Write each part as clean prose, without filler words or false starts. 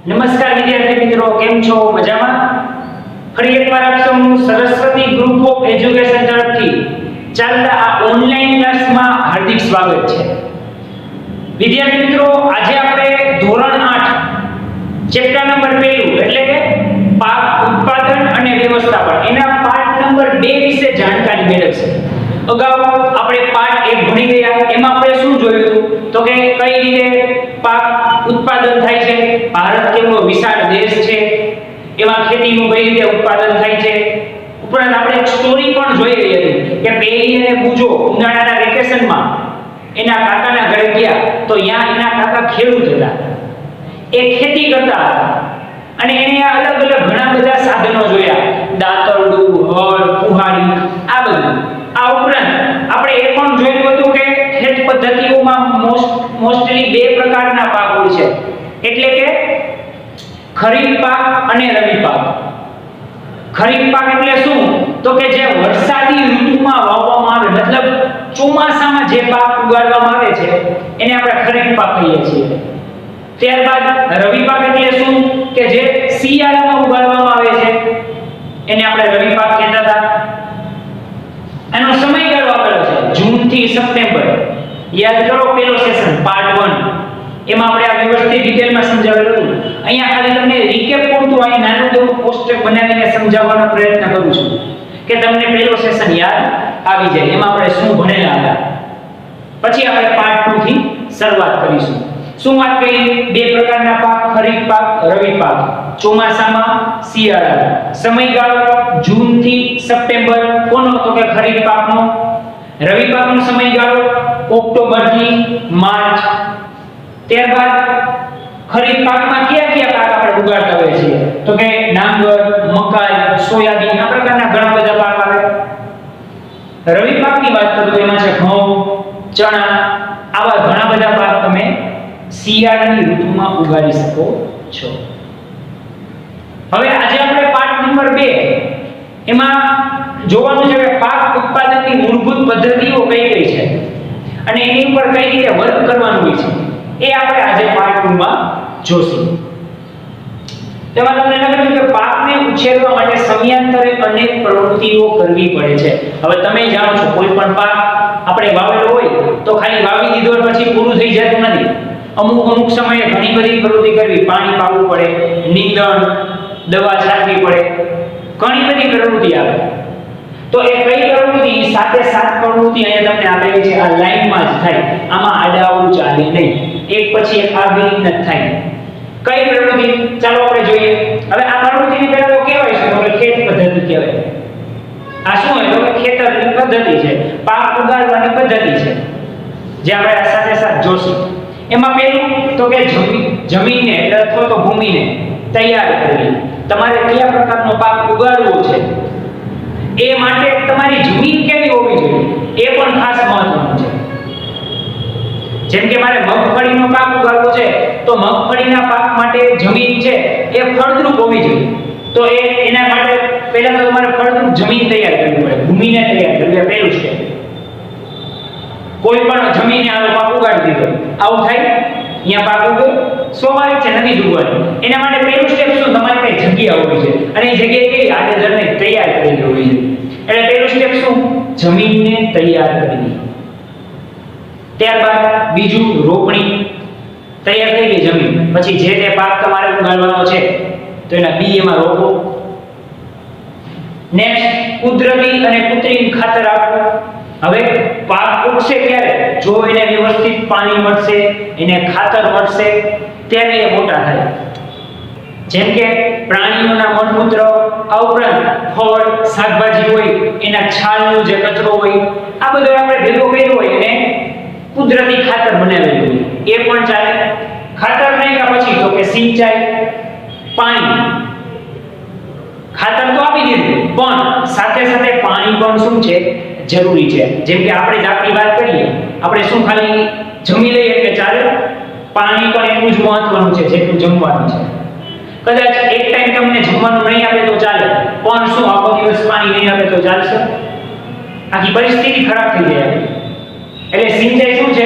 નમસ્કાર વિદ્યાર્થી મિત્રો, કેમ છો? મજામાં? ફરી એકવાર આપ સૌનું સરસ્વતી ગ્રુપ ઓફ એજ્યુકેશન તરફથી ચાલતા આ ઓનલાઈન ક્લાસમાં હાર્દિક સ્વાગત છે. વિદ્યાર્થી મિત્રો, આજે આપણે ધોરણ 8 ચેપ્ટર નંબર 2 એટલે કે પાક ઉત્પાદન અને વ્યવસ્થાપન એના પાઠ નંબર 2 વિશે જાણકારી મેળવશે. અગાઉ આપણે પાઠ 1 ભણી ગયા. એમાં આપણે શું જોયું હતું તો કે કઈ રીતે પાક ઉત્પાદન થાય છે, ભારત કેવો વિશાળ દેશ છે, એમાં ખેતીનું કઈ રીતે ઉત્પાદન થાય છે. ઉપરાંત આપણે એક સ્ટોરી પણ જોઈ રહી હતી કે પેલી અને બુજો ઉનાળાના વેકેશનમાં એના કાકાના ઘરે ગયા તો ત્યાં એના કાકા ખેડૂત હતા, એ ખેતી કરતા હતા અને એને અલગ અલગ ઘણા બધા સાધનો જોયા, દાતરડું, હળ, કુહાડી, આ બધું. આ ઉપરાંત આપણે એ પણ જોયું હતું કે ખેત પદ્ધતિઓમાં મોસ્ટલી બે પ્રકારના પાક હોય છે, એટલે કે ખરીફ પાક અને રવિ પાક. ખરીફ પાક એટલે શું તો કે જે વરસાદી ઋતુમાં વાવવામાં આવે, મતલબ ચોમાસામાં જે પાક ઉગાડવામાં આવે છે એને આપણે ખરીફ પાક કહીએ છીએ. ત્યારબાદ રવિ પાક એટલે શું કે જે શિયાળામાં ઉગાડવામાં આવે છે એને આપણે રવિ પાક કહેતા હતા. એનો સમયગાળો આપેલો છે જૂન થી સપ્ટેમ્બર. યાદ કરો પેલો સેશન પાર્ટ 1, એમાં આપણે આ વ્યવસ્થિત ડિટેલમાં સમજાવેલું હતું. અહીંયા ખાલી તમને રીકેપ પૂરતું અહીં નાનું એવું પોસ્ટર બનાવીને સમજાવવાનો પ્રયત્ન કરું છું કે તમને પેલો સેશન યાદ આવી જાય, એમાં આપણે શું ભણેલા હતા. પછી આપણે પાર્ટ 2 થી શરૂઆત કરીશું. શું વાત કરી? બે પ્રકારના પાક, ખરીફ પાક, રવિ પાક. ચોમાસામાં, શિયાળામાં. સમયગાળો જૂન થી સપ્ટેમ્બર કોનો તો કે ખરીફ પાકનો. રવિ પાકનો સમયગાળો ઓક્ટોબર થી માર્ચ. ત્યારબાદ ખરીફ પાકમાં કયા કયા પાક આપણે ઉગાડતા હોઈએ છીએ તો કે ડાંગર, મકાઈ, સોયાબીન, આ પ્રકારના ઘણા બધા પાક આવે. રવિ પાકની વાત કરું તો એમાં છે ઘઉં, ચણા, આવા ઘણા બધા પાક તમે શિયાળાની ઋતુમાં ઉગાડી શકો છો. હવે આજે આપણે પાઠ નંબર 2 એમાં જોવાનું છે કે પાક ઉત્પાદનની મૂળભૂત પદ્ધતિઓ કઈ કઈ છે અને એની ઉપર કઈ રીતે વર્ક કરવાનું હોય છે, એ આપણે આજે પાર્ટ 2 માં જોશું. તેમાં તમને લાગે કે પાકને ઉછેરવા માટે સમયાંતરે અનેક પ્રવૃત્તિઓ કરવી પડે છે. હવે તમે જાણો છો કોઈ પણ પાક આપણે વાવેલો હોય તો ખાલી વાવી દીધો પછી પૂરું થઈ જતું નથી. અમુક સમયે ઘણી બધી પ્રવૃત્તિ કરવી, પાણી પાવું પડે, નીંદણ, દવા છાંટવી પડે, ઘણી બધી પ્રવૃત્તિ આવે. તો એ કઈ પ્રવૃત્તિ સાથે સાત પ્રવૃત્તિ અહીંયા તમને આપેલી છે, આ લાઈનમાં જ થાય, આમાં આડાઅવળું ચાલે નહીં, એક પછી એક આવી રીતે થાય. કઈ પ્રવૃત્તિ ચાલો આપણે જોઈએ. હવે આ પ્રવૃત્તિની પહેલા તો કહેવાય છે તો કે ખેત પદ્ધતિ કહેવાય. આ શું હોય તો કે ખેતરની પદ્ધતિ છે, પાક ઉગાડવાની પદ્ધતિ છે, જે આપણે આ સાથે સાથ જોશું. એમાં પહેલું તો કે જમીનને એટલે અથવા તો ભૂમિને તૈયાર કરવી. તમારે કયા પ્રકારનો પાક ઉગાડવો છે એ માટે તમારી જમીન કેવી હોવી જોઈએ એ પણ ખાસ મહત્વનું છે. જેમ કે મારે મગફળીનો પાક ઉગાડવો છે તો મગફળીના પાક માટે જમીન છે એ ફળદ્રુપ હોવી જોઈએ. તો એના માટે પહેલા તો તમારે ફળદ્રુપ જમીન તૈયાર કરવી પડે, ભૂમિને તૈયાર કરવી, આ પહેલું છે. કોઈ પણ જમીને આનો પાક ઉગાડી દીધો, આવું થાય, અહીંયા પાક ઉગ્યો, સ્વાભાવિક છે નથી ઉગવાનો. એના માટે પહેલું સ્ટેપ શું, તમારે કઈ જગ્યા હોવી છે અને એ જગ્યાએ કેવી આડેધડને તૈયાર કરી હોવી છે. એટલે પહેલું સ્ટેપ શું, જમીનને તૈયાર કરવી. ત્યારબાદ બીજું રોપણી. તૈયાર થઈ ગઈ જમીન, પછી જે તે પાક તમારે ઉગાડવાનો છે તો એના બી એમાં રોપો. નેક્સ્ટ કુદરતી અને કૃત્રિમ ખાતર આપવું. હવે પાક ઉગશે ક્યારે, જો એને વ્યવસ્થિત પાણી મળશે, એને ખાતર મળશે, ત્યારે એ મોટા થાય. જેમ કે પ્રાણીઓના મળમૂત્ર, આ ઉપરાંત ફળ, શાકભાજી હોય એના છાલનો જે કચરો હોય, આ બધો આપણે ભેગો કર્યો હોય એને કુદરતી ખાતર બનાવેલું હોય એ પણ ચાલે. ખાતર નાખ્યા પછી તો કે સિંચાઈ, પાણી. ખાતર તો આપી દીધું પણ સાથે સાથે પાણી પણ શું છે, જરૂરી છે. જેમ કે આપણે જ આપણી વાત કરીએ, આપણે શું ખાલી જમી લઈએ એટલે ચાલે, પાણી પણ એટલું જ મહત્વનું છે જેટલું જમવાનું છે. કદાચ એક ટાઈમ તમને જમવાનું નહીં આપે તો ચાલે, પણ શું આખો દિવસ પાણી નહીં આપે તો ચાલશે? આખી પરિસ્થિતિ ખરાબ થઈ જાય. એટલે સિંચાઈ શું છે,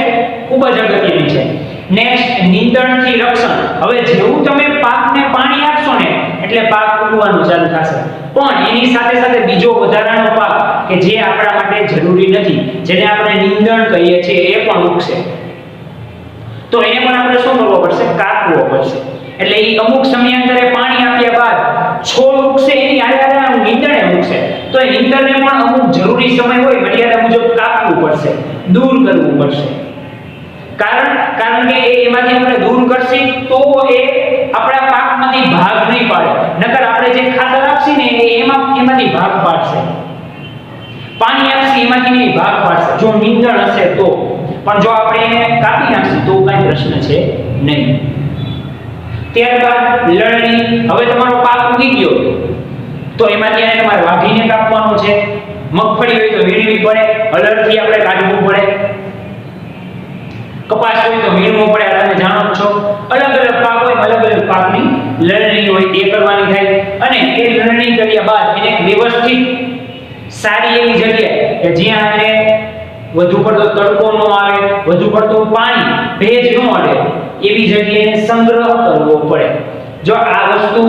ખૂબ જ અગત્યની છે. નેક્સ્ટ નીંદણથી રક્ષણ. હવે જેવું તમે પાકને પાણી આપશો ને એટલે પાક ઉગવાનું ચાલુ થશે, પણ એની સાથે સાથે બીજો વધારાનો પાક કે જે આપણા માટે જરૂરી નથી, જેને આપણે નીંદણ કહીએ છીએ, એ પણ ઉગશે. તો એને પણ આપણે શું કરવો પડશે? કાપવો પડશે. એટલે એ અમુક સમયાંતરે પાણી આપ્યા બાદ છોડ ઉગશે, એની આડે નીંદણે ઉગશે. તો એ નીંદણને પણ અમુક જરૂરી સમય હોય મર્યાદા મુજબ કાપવું પડશે, દૂર કરવું પડશે. કારણ કે એમાંથી આપણે દૂર કરશી તો એ આપણા પાકમાંથી ભાગ નહીં પાડે, નકર આપણે જે ખાતર આપશી ને એમાંથી ભાગ પાડશે, પાણી આપશી એમાંથી નહીં ભાગ પાડશે જો નીંદણ હશે તો. પણ જો આપણે એને કાપી નાખશી તો કાંઈ પ્રશ્ન છે નહીં. ત્યારબાદ લણણી. હવે તમારો પાક ઉગી ગયો તો એમાંથી એને તમારે વાઢીને કાપવાનો છે. મગફળી હોય તો વીણવી પડે, હળદરથી આપણે કાઢવું પડે, કપાસ હોય તો વીણવું પડે. તમે જાણો છો અલગ અલગ પાક હોય, અલગ અલગ પાકની લણણી હોય એ કરવાની થાય. અને એ લણણી કર્યા બાદ એને વ્યવસ્થિત સારી એવી જગ્યાએ કે જ્યાં એને વધુ પડતો તડકો ન આવે, વધુ પડતું પાણી ભેજ ન અડે એવી જગ્યાએ સંગ્રહ કરવો પડે. જો આ વસ્તુ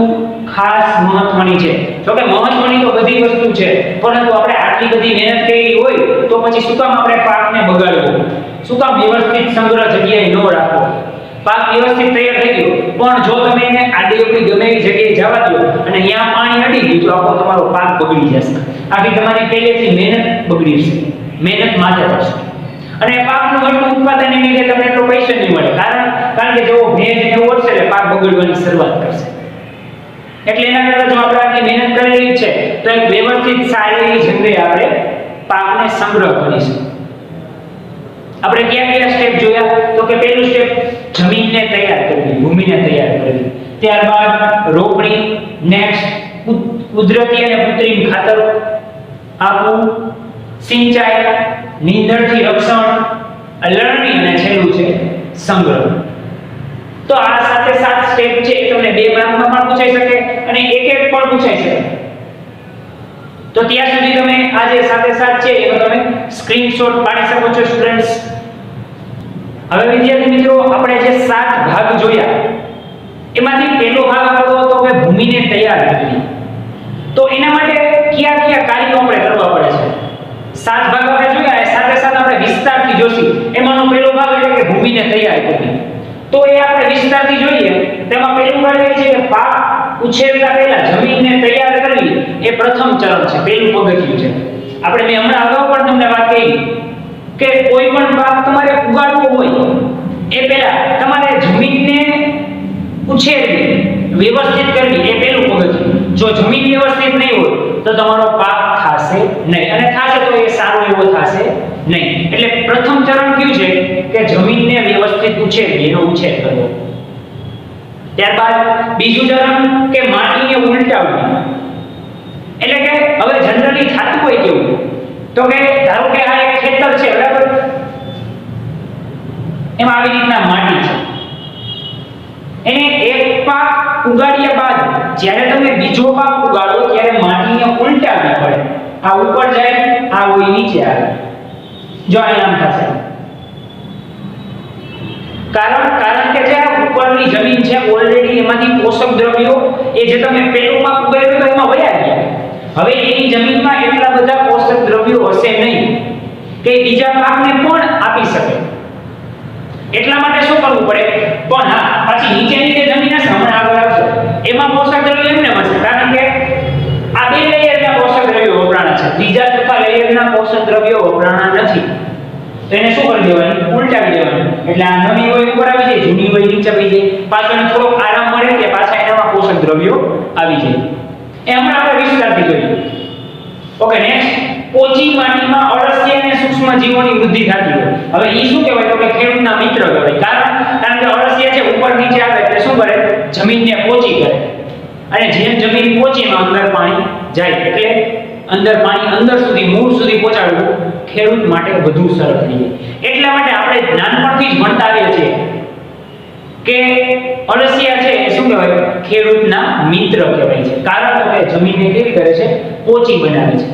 ખાસ મહત્વની છે. જો કે મહત્વની તો બધી વસ્તુ છે, પરંતુ આપણે આટલી બધી મહેનત કરી હોય તો પછી શું કામ આપણે પાકને બગાડવો? શું કામ વ્યવસ્થિત સંગ્રહ જગ્યાએ ન રાખવો? પાક વ્યવસ્થિત તૈયાર થઈ ગયો, પણ જો તમે એને આડી ગમે એવી જગ્યાએ જવા દો અને ત્યાં પાણી અડી ગયું તો આખો તમારો પાક બગડી જશે. આખી તમારી પહેલેથી મહેનત બગડી જશે, મહેનત માથે પડશે. અને પાકનું એટલું ઉત્પાદન એની લીધે તમને એટલો પૈસા નહીં મળે, કારણ કે જો ભેજ ને ઓછશે એટલે પાક બગડવાની શરૂઆત કરશે. એટલે એના કરતા જો આપણે આટલી મહેનત કરેલી છે તો એક વ્યવસ્થિત સારી જગ્યાએ આપણે પાકને સંગ્રહ કરીશું. આપણે કયા સ્ટેપ જોયા? તો કે પહેલું સ્ટેપ જમીનને તૈયાર કરવી, ભૂમિને તૈયાર કરવી. ત્યારબાદ રોપણી, નેક્સ્ટ કુદરતી અને કૃત્રિમ ખાતરો આપવું, સિંચાઈ, નીંદણથી રક્ષણ, લણણી અને છેલ્લું છે સંગ્રહ. તો આ સાથે સાત સ્ટેપ છે એ તમને 2 માર્કમાં પણ પૂછાઈ શકે અને એક પણ પૂછાઈ શકે. તો ત્યાં સુધી તમે આ જે સાથે સાત છે એનો તમે સ્ક્રીનશોટ પાડી શકો છો સ્ટુડન્ટ્સ. હવે વિદ્યાર્થી મિત્રો આપણે જે 7 ભાગ જોયા એમાંથી પહેલો ભાગ આપણો હતો કે ભૂમિને તૈયાર કરવી. તો એના માટે કયા કાર્યો આપણે કરવા પડે છે? 7 ભાગ આપણે જોયા, એ સાથે સાથે આપણે વિસ્તારથી જોશી. એમાંનો પહેલો ભાગ એટલે કે ભૂમિને તૈયાર કરવી. તો એ આપણે વિસ્તારથી જોઈએ. તેમાં પહેલું કાર્ય છે કે પાક ઉછેરતા પહેલા જમીનને તૈયાર કરવી એ પ્રથમ ચરણ છે, પહેલું પગથિયું છે. આપણે મેં હમણાં અગાઉ પણ તમને વાત કરી કે કોઈ પણ પાક તમારે ઉગાડવો હોય એ પહેલા તમારે જમીનને ઉછેરવી, વ્યવસ્થિત કરવી એ પહેલું પગથિયું. જો જમીન વ્યવસ્થિત નહીં હોય તો તમારો પાક થશે નહીં, અને થશે તો એ સારો એવો થશે નહીં. એટલે પ્રથમ ચરણ કયું છે કે જમીનને વ્યવસ્થિત ઉછેરવી, એનો ઉછેર કરવો. ત્યારબાદ બીજું ચરણ કે માટીને ઉલટાવવી. એટલે કે હવે જનરલી થતું હોય કેવું તો કે ધારો કે આ એક ખેતર છે, બરાબર, એમાં આવી રીતના માટી છે. એને એક પાક ઉગાડ્યા બાદ જ્યારે તમે બીજો પાક ઉગાડો ત્યારે માટીને ઉલટાવવી પડે. આ ઉપર જાય, આ હોય નીચે આવે. જો આ આમ થશે. કારણ કે જે ઉપરની જમીન છે ઓલરેડી એમાંથી પોષક દ્રવ્યો એ જે તમે પહેલો પાક ઉગાડ્યો તો એમાં વયા ગયા. હવે એની જમીનમાં એટલા બધા પોષક દ્રવ્યો હશે નહીં કે બીજા પાકને પણ આપી શકે. એટલા માટે શું કરવું પડે? પણ હા, પછી નીચેની જે જમીન હશે હમણાં આગળ આવશે એમાં પોષક દ્રવ્યો એમને મળશે, કારણ કે આ 2 લેયરના પોષક દ્રવ્યો વપરાણા છે, ત્રીજા ચોથા લેયરના પોષક દ્રવ્યો વપરાણા નથી. તો એને શું કરી દેવાનું? ઉલટાવી દેવાનું. એટલે આ નવી હોય ઉપર આવી જાય, જૂની હોય નીચે આવી જાય. પાછળ થોડો આરામ મળે કે પાછા એનામાં પોષક દ્રવ્યો આવી જાય. એ હમણાં આપણે વિસ્તારથી જોઈએ. ઓકે, નેક્સ્ટ પોચી માટીમાં અળસિયા અને સૂક્ષ્મ જીવોની વૃદ્ધિ થતી હોય. હવે ઈ શું કહેવાય? તો કે ખેડૂતના મિત્ર કહેવાય. કારણ કે અળસિયા છે ઉપર નીચે આવે એટલે શું કરે? જમીનને પોચી કરે. અને જેમ જમીન પોચી એમાં અંદર પાણી જાય, એટલે અંદર પાણી અંદર સુધી મૂળ સુધી પહોંચાડવું ખેડૂત માટે વધુ સરળ થઈ જાય. એટલા માટે આપણે નાનપણથી જ ભણતા આવીએ છીએ કે અળસિયા છે એ શું કહેવાય? ખેડૂતના મિત્ર કહેવાય છે. કારણ કે જમીનને કેવી કરે છે? પોચી બનાવે છે.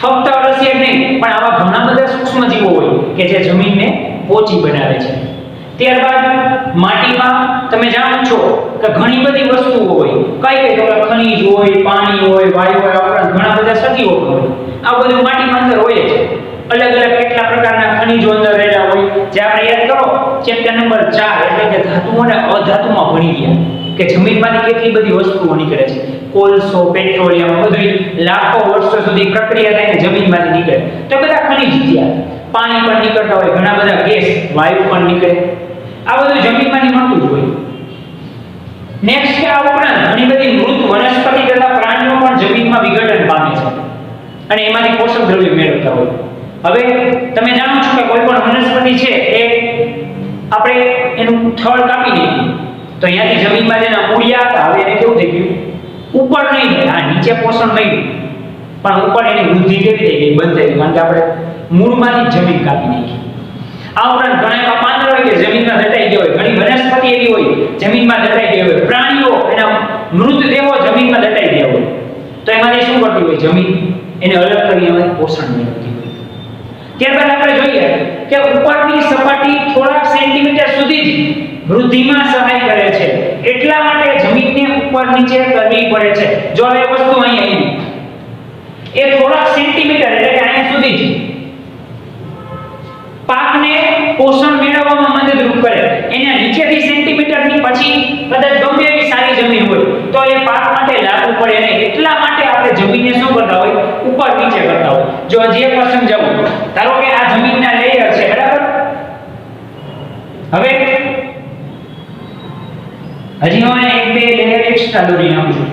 ફક્ત અળસિયા નહીં પણ આવા ઘણા બધા સૂક્ષ્મ જીવો હોય કે જે જમીનને પોચી બનાવે છે. ત્યારબાદ માટીમાં તમે જાણો છો કે ઘણી બધી વસ્તુઓ હોય, કઈ કઈ ખનિજ હોય, પાણી હોય, વાયુ હોય, ઉપરાંત ઘણા બધા સજીવો હોય. આ બધું માટીમાં અંદર હોય છે. અલગ અલગ કેટલા પ્રકારના ખનિજો અંદર રહેલા હોય, જે આપણે યાદ કરો ચેપ્ટર નંબર 4 એટલે કે ધાતુઓ અને અધાતુમાં ભણી ગયા કે જમીનમાંથી કેટલી બધી વસ્તુઓ નીકળે છે. કોલસો, પેટ્રોલિયમ બધું લાખો વર્ષો સુધી પ્રક્રિયા થઈને જમીનમાંથી નીકળે. તો બધા ખનિજ થયા. પાણી પણ નીકળતા હોય, ઘણા બધા ગેસ, વાયુ પણ નીકળે. આ બધું જમીનમાંથી મળતું જ હોય. નેક્સ્ટ કે આ ઉપરાંત ઘણી બધી મૃત વનસ્પતિ તથા પ્રાણીઓ પણ જમીનમાં વિઘટન પામે છે અને એમાંથી પોષક દ્રવ્યો મેળવતા હોય. હવે તમે જાણો છો કે કોઈ પણ વનસ્પતિ છે એ આપણે એનું થડ કાપી નાખીએ તો અહીંયાથી જમીનમાં જેના મૂળિયા હતા હવે એને કેવું થઈ ગયું, ઉપર નહીં જાય. હા, નીચે પોષણ મળ્યું પણ ઉપર એની વૃદ્ધિ કેવી થઈ ગઈ, બંધ થઈ ગઈ, કારણ કે આપણે મૂળમાંથી જમીન કાપી નાખી. આ ઉપરાંત ઘણા એવા પાંદડા હોય કે જમીનમાં દટાઈ ગયા હોય, ઘણી વનસ્પતિ એવી હોય જમીનમાં દટાઈ ગઈ હોય, પ્રાણીઓ એના મૃતદેહો જમીનમાં દટાઈ ગયા હોય. તો એમાંથી શું કરતી હોય જમીન, એને અલગ કરી એમાંથી પોષણ મેળવતી હોય. ત્યારબાદ આપણે જોઈએ કે ઉપરની સપાટી થોડાક સેન્ટીમીટર સુધી જ વૃદ્ધિમાં સહાય કરે છે, એટલા માટે જમીનને ઉપર નીચે કરવી પડે છે. જો હવે વસ્તુ અહીં આવી એ થોડાક સેન્ટીમીટર એટલે કે અહીંયા સુધી જ પાકને પોષણ મેળવવામાં મદદરૂપ કરે. એના નીચેથી સેન્ટીમીટરની પછી કદાચ ગમે એવી સારી જમીન હોય તો એ પાક માટે લાગુ પડે નહીં. એટલા માટે આપણે જમીનને શું કરતા હોય, ઉપર નીચે કરતા હોય. જો હજી એક વાર સમજાવું, ધારો કે આ જમીનના લેયર છે, બરાબર? હવે હજી હું એક બે લેયર એક્સ્ટ્રા દોરી નાખું છું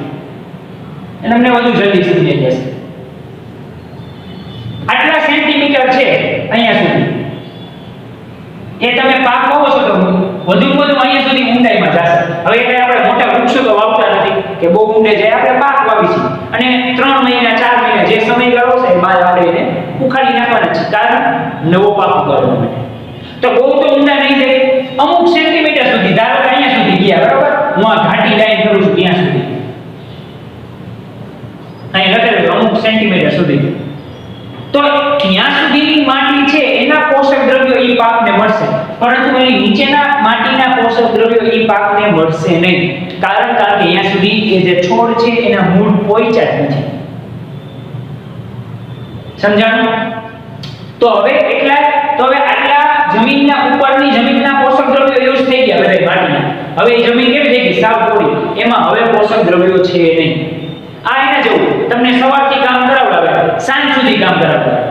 એટલે તમને વધુ જલ્દી સમજાઈ જશે. આટલા સેન્ટીમીટર છે અહીંયા સુધી, એ તમે પાક વાવો છો તો વધુ અહીંયા સુધી ઊંડાઈમાં જશે. હવે એટલે આપણે મોટા વૃક્ષો તો વાવતા નથી કે બહુ ઊંડે જાય, આપણે પાક વાવી છે અને 3 મહિના 4 મહિના જે સમયગાળો છે બાદ આપણે એને ઉખાડી નાખવાના છે, કારણ નવો પાક ઉગાડવા માટે. તો બહુ તો ઊંડા નહીં જાય, અમુક સેન્ટીમીટર સુધી, ધારો કે અહીંયા સુધી ગયા, બરાબર? હું આ ઘાટી લાઈન કરું છું ત્યાં સુધી, અહીં લખેલું અમુક સેન્ટીમીટર સુધી. તો ત્યાં સુધીની માટી છે એના પોષક દ્રવ્યો એ પાકને મળશે, પરંતુ એની નીચેના માટીના પોષક દ્રવ્યો એ પાકને મળશે નહીં. કારણ કે અહીંયા સુધી એ જે છોડ છે એના મૂળ પહોંચ્યા જ નથી. સમજાણું? તો હવે આટલા જમીનના ઉપરની જમીનના પોષક દ્રવ્યો યુઝ થઈ ગયા બધા માટીના. હવે એ જમીન કેવી થઈ ગઈ, સાવ કોરી, એમાં હવે પોષક દ્રવ્યો છે નહીં. આ એના જેવું તમને સવારથી કામ કરાવડાવે, સાંજ સુધી કામ કરાવડાવે,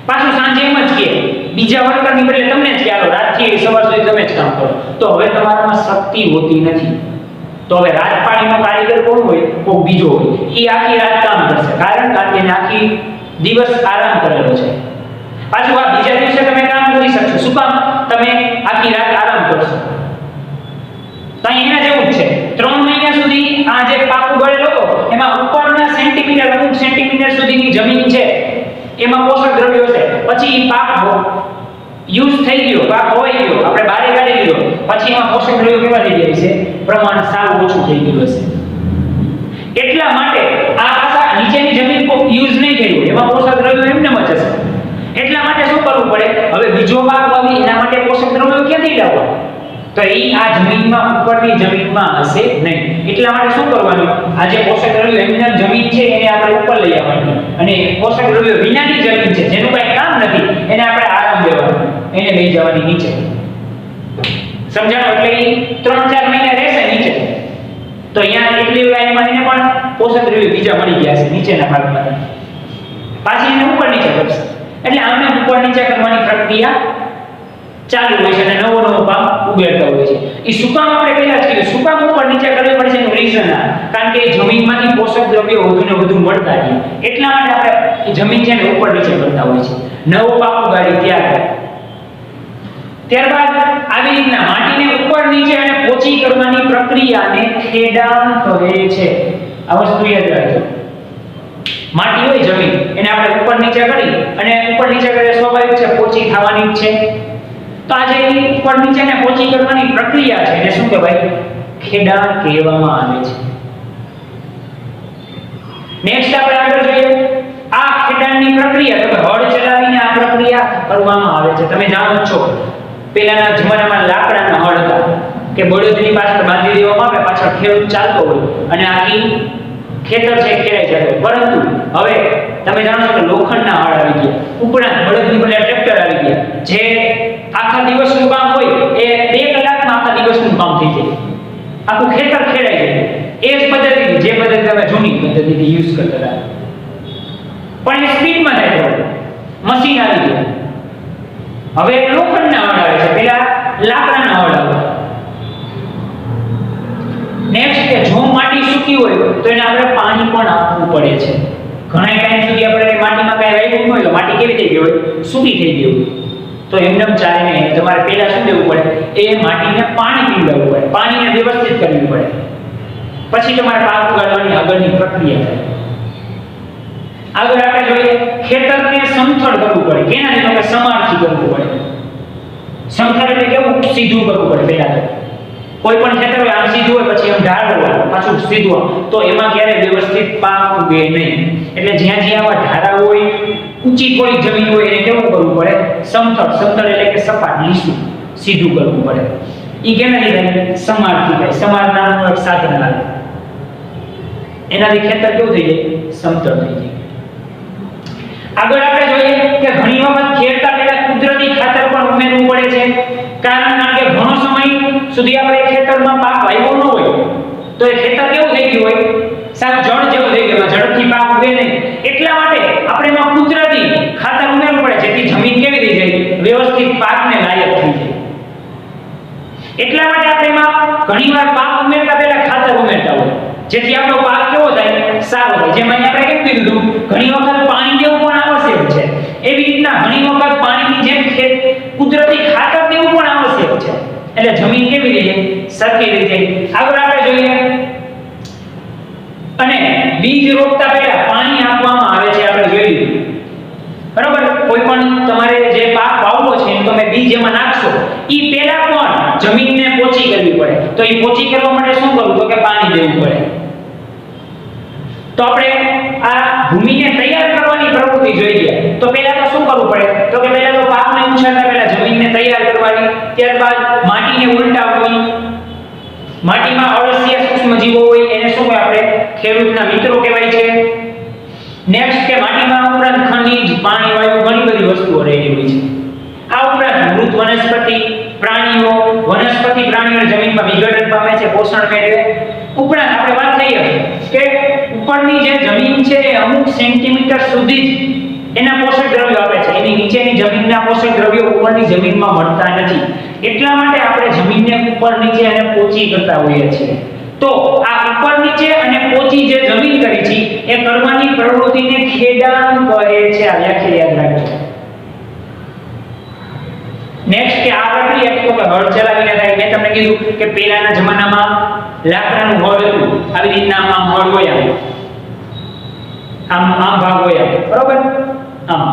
પાછું સાંજે એમ જ કે બીજા વર્કરની બદલે તમને જ કે આલો રાતથી સવાર સુધી તમે જ કામ કરો. તો હવે તમારામાં શક્તિ હોતી નથી. તો હવે રાતપાળીનો કારીગર કોણ હોય, કોઈ બીજો હોય, એ આખી રાત કામ કરશે, કારણ કે એને આખી દિવસ આરામ કરેલો છે. પાછું આ બીજા દિવસે તમે કામ કરી શકશો. શું કામ? તમે આખી રાત આરામ કરશો. તો એના જેવું જ છે. 3 મહિના સુધી આ જે પાક ઉગાડેલો હતો એમાં ઉપરના સેન્ટીમીટર, અમુક સેન્ટીમીટર સુધીની જમીન છે એમાં પોષક દ્રવ્યો છે. પછી પાક યુઝ થઈ ગયો, પાક હોઈ ગયો, આપણે બારે કાઢી લીધો, પછી એમાં પોષક દ્રવ્યો કેવા થઈ ગયા છે, પ્રમાણ સાવ ઓછું થઈ ગયું હશે. એટલા માટે આ પાછા નીચેની જમીન યુઝ નહીં કર્યું, એમાં પોષક દ્રવ્યો એમને જ હશે. એટલા માટે શું કરવું પડે, હવે બીજો પાક વાવી એના માટે પોષક દ્રવ્યો ક્યાંથી લાવવા? તો એ આ જમીનમાં ઉપરની જમીનમાં હશે નહીં. એટલા માટે શું કરવાનું, આ જે પોષક દ્રવ્યો એમની જમીન છે એને આપણે ઉપર લઈ આવવાની, અને પોષક દ્રવ્યો વિનાની જમીન છે જેનું કઈ કામ નથી એને આપણે આરામ દેવાનું, એને લઈ જવાની નીચે. સમજાણો? એટલે એ 3-4 મહિના રહેશે નીચે. તો અહીંયા એટલી લાઈનમાં એને પણ પોષક દ્રવ્યો બીજા મળી ગયા છે નીચેના ભાગમાં, પાછી એને ઉપર નીચે કરશે. એટલે આમને ઉપર નીચે કરવાની પ્રક્રિયા ચાલુ હોય છે અને નવો પાક ઉગાડતા હોય છે. એ શું કામ આપણે પહેલા જ કીધું, શું કામ ઉપર નીચે કરવી પડે છે એનું રીઝન આ, કારણ કે જમીનમાંથી પોષક દ્રવ્યો વધુ ને વધુ મળતા રહે. એટલા માટે આપણે જમીન છે ને ઉપર નીચે કરતા હોય છે, નવો પાક ઉગાડી ત્યારબાદ આવી રીતના માટીને ઉપર નીચે અને પોચી કરવાની પ્રક્રિયાને ખેડાણ કહે છે. આ વસ્તુ યાદ રાખજો. માટી હોય જમીન એને આપણે ઉપર નીચે કરી અને ઉપર નીચે કરે સ્વાભાવિક છે પોચી થવાની જ છે. તો આ જે ઉપર નીચે ને પોચી કરવાની પ્રક્રિયા છે એને શું કહેવાય, ખેડાણ કહેવામાં આવે છે. નેક્સ્ટ આપણે આગળ જોઈએ, આ ખેડાણની પ્રક્રિયા તમે હળ ચલાવીને આ પ્રક્રિયા કરવામાં આવે છે. તમે જાણો છો પહેલાના જમાનામાં લાકડાના હળ હતા કે બળદની પાછળ બાંધી દેવામાં આવે, પાછળ ખેડૂત ચાલતો હોય અને આખી ખેતર છે ખેડાઈ જતો. પરંતુ હવે તમે જાણો છો કે લોખંડના હળ આવી ગયા, ઉપરાંત બળદની બદલે ટ્રેક્ટર આવી ગયા, જે આખા દિવસનું કામ હોય એ 2 કલાકમાં આખા દિવસનું કામ થઈ જાય, આખું ખેતર ખેડાઈ જાય. એ જ પદ્ધતિ, જે પદ્ધતિ તમે જૂની પદ્ધતિથી યુઝ કરતા હતા, પણ એ સ્પીડમાં થાય છે. મશીન આવી ગયા, હવે લોખંડના હળ આવે છે, પેલા લાકડાના હળ આવે. નેક્સ્ટ કે જો માટી સૂકી હોય તો એને આપણે પાણી પણ આપવું પડે છે. ઘણા ટાઈમ સુધી આપણે માટીમાં કાંઈ વાવ્યું ન હોય તો માટી કેવી થઈ ગઈ હોય, સૂકી થઈ ગઈ હોય, તો એમનેમ ચાલે નહીં. તમારે પહેલા શું દેવું પડે, એ માટીને પાણી પીવડાવવું પડે, પાણીને વ્યવસ્થિત કરવું પડે, પછી તમારે પાક ઉગાડવાની આગળની પ્રક્રિયા થાય. આગળ આપણે જોઈએ ખેતરને સમથળ કરવું પડે. કેનાથી? તો કે સમારથી કરવું પડે. સમથળ એટલે કેવું? સીધું કરવું પડે. પહેલા તો કોઈ પણ ખેતર હોય આમ સીધું હોય, પછી આમ ઢાળ હોય, પાછું સીધું, તો એમાં ક્યારે વ્યવસ્થિત પાક ઉગે નહીં. એટલે જ્યાં જ્યાં આવા ઢાળા હોય, ઊંચી કોઈ જમીન હોય, એને કેવું કરવું પડે? સમથળ. સમથળ એટલે કે સપાટ, લીસું, સીધું કરવું પડે. ઈ કેનાથી થાય? સમારથી થાય. સમાર નામનું એક સાધન આવે, એનાથી ખેતર કેવું થઈ જાય? સમતળ થઈ જાય. આગળ આપણે જોઈએ કે ઘણી વખત ખેડતા પહેલા કુદરતી ખાતર પણ ઉમેરવું પડે છે. કારણ કે ઘણો સમય સુધી આપણે ખેતરમાં પાક વાવ્યો ન હોય તો એ ખેતર કેવું થઈ ગયું હોય? સાવ જળ જેવું થઈ ગયું, ઝડપથી પાક ઉગે નહીં. એટલા માટે આપણે એમાં કુદરતી ખાતર ઉમેરવું પડે, જેથી જમીન કેવી થઈ જાય? વ્યવસ્થિત પાકને લાયક થઈ જાય. એટલા માટે આપણે એમાં ઘણીવાર પાક ઉમેરતા પહેલા ખાતર ઉમેરતા હોય, જેથી આપણો પાક કેવો થાય? સારો થાય. જેમ અહીં આપણે કેમ કીધું, ઘણી વખત પાણી દેવું પણ આવશ્યક છે. એવી રીતના ઘણી વખત પાણીની જેમ કુદરતી ખાતર દેવું પણ આવશ્યક છે. એટલે જમીન કેવી રહી જાય? સરખી રહી જાય. આગળ આપણે જોઈએ અને બીજ રોપતા પહેલા પાણી આપવામાં આવે છે. આપણે જોઈ લીધું, બરાબર? કોઈ પણ તમારે જે પાક વાવવો છે એમ તમે બીજ એમાં નાખશો, ઈ પહેલા પણ જમીનને પોચી કરવી પડે. તો ઈ પોચી કરવા માટે શું કરવું? તો કે પાણી દેવું પડે. તો આપણે આ ભૂમિને તૈયાર કરવાની પ્રવૃત્તિ જોઈ ગયા. તો પહેલા તો શું કરવું પડે? તો કે પહેલા તો પાકને ઉછેરતા પહેલા જમીનને તૈયાર કરવાની, ત્યારબાદ માટીને ઉલટાવવી. માટીમાં અળસિયા સૂક્ષ્મ જીવો હોય એને શું કહેવાય? આપણે ખેડૂતના મિત્રો કહેવાય છે. નેક્સ્ટ કે માટીમાં ઉપરાંત ખનિજ, પાણી, વાયુ, ઘણી બધી વસ્તુઓ રહેલી હોય છે. આ ઉપરાંત મૃત વનસ્પતિ, પ્રાણીઓ, પ્રાણીઓ જમીનમાં વિઘટન પામે છે, પોષણ મેળવે. ઉપરાંત આપણે વાત કરીએ કે ઉપરની જે જમીન છે એ અમુક સેન્ટીમીટર સુધી જ એના પોષક દ્રવ્યો આપે છે. એની નીચેની જમીનના પોષક દ્રવ્યો ઉપરની જમીનમાં મળતા નથી. એટલા માટે આપણે જમીનને ઉપર નીચે અને પોચી કરતા હોઈએ છીએ. તો આ ઉપર નીચે અને પોચી જે જમીન કરી છે એ કરવાની પ્રવૃત્તિને ખેડાણ કહે છે. આ વ્યાખ્યા યાદ રાખજો. નેક્સ્ટ કે આ પ્રક્રિયા તો કે હળ ચલાવીને થાય. મેં તમને કીધું કે પહેલાના જમાનામાં લાકડાનું હળ હતું, આવી રીતના આમ હળ હોય, આમ ભાગ હોય, બરોબર? આમ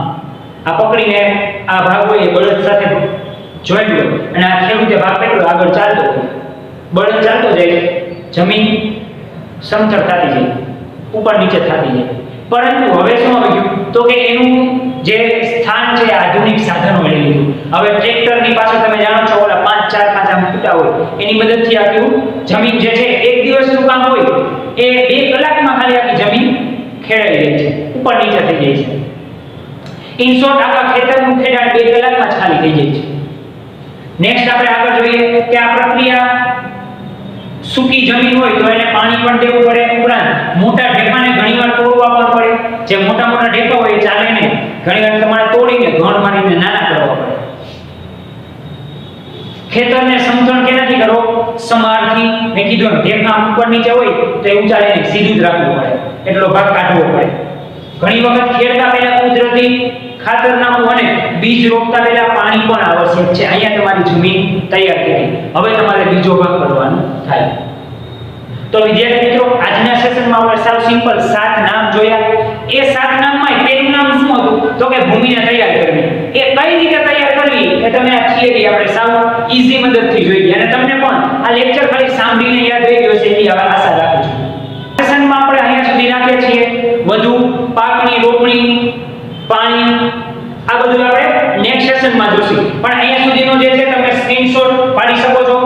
આ પકડીને આ ભાગ હોય એ બળદ સાથે જોઈન્ટ હોય અને આ ખેડૂતે ભાગ પકડ્યો, આગળ ચાલતો હોય, બળદ ચાલતો જાય, જમીન સમતળ થતી જાય, ઉપર નીચે થતી જાય. પરંતુ હવે શું આવી ગયું? તો કે એનું જે સ્થાન છે આધુનિક સાધનો લઈ લીધું. હવે ટ્રેક્ટરની પાછળ તમે જાણો છો ઓલા 5-4 ખાંચા મૂકતા હોય, એની મદદથી આખી જમીન જે છે એક દિવસનું કામ હોય એ 2 કલાકમાં ખાલી આખી જમીન ખેડાઈ જાય છે, ઉપર નીચે થઈ જાય છે. ઇન શોર્ટ આખા ખેતરનું ખેડાણ 2 કલાકમાં જ ખાલી થઈ જાય છે. નેક્સ્ટ આપણે આગળ જોઈએ કે આ પ્રક્રિયા સૂકી જમીન હોય તો એને પાણી પણ દેવું પડે. ઉપરાંત મોટા ઢેકાને ઘણીવાર તોડવા પણ પડે. જે મોટા ઢેકા હોય એ ચાલે નહીં, ઘણીવાર તમારે તોડીને ઘણ મારીને નાના કરવા પડે. ખેતરને સમતળ કેનાથી કરો? સમારથી. મેં કીધું ઢેકા ઉપર નીચે હોય તો એવું ચાલે નહીં, સીધું જ રાખવું પડે, એટલો ભાગ કાઢવો પડે. ઘણી વખત ખેડતા પહેલા કુદરતી ખાતર નાખવું અને બીજ રોપતા પહેલા પાણી પણ આવશ્યક છે. અહીંયા તમારી જમીન તૈયાર થઈ. હવે તમારે બીજો ભાગ કરવાનો થાય. તો વિદ્યાર્થી મિત્રો, આજના સેશનમાં આપણે સાવ સિમ્પલ 7 નામ જોયા. એ 7 નામમાં પહેલું નામ શું હતું? તો કે ભૂમિને તૈયાર કરવી. એ કઈ રીતે તૈયાર કરવી એ તમે આ થિયરી આપણે સાવ ઈઝી મદદથી જોઈ ગયા અને તમને પણ આ લેક્ચર ખાલી સાંભળીને યાદ રહી ગયો છે એવી આશા રાખું છું. સેશનમાં આપણે અહીંયા સુધી રાખીએ છીએ. વધુ પાકની રોપણી, પાણી, આ બધું આપણે નેક્સ્ટ નેક્સ્ટ સેશનમાં જોશું. પણ અહીંયા સુધીનો જે છે તમે સ્ક્રીનશોટ પાડી શકો છો.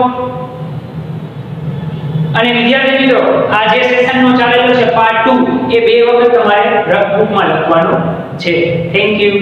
અને વિદ્યાર્થી મિત્રો, આ જે સેશનનો ચાલેલો છે પાર્ટ 2 એ 2 વખત તમારે રફ બુકમાં લખવાનો છે. Thank you.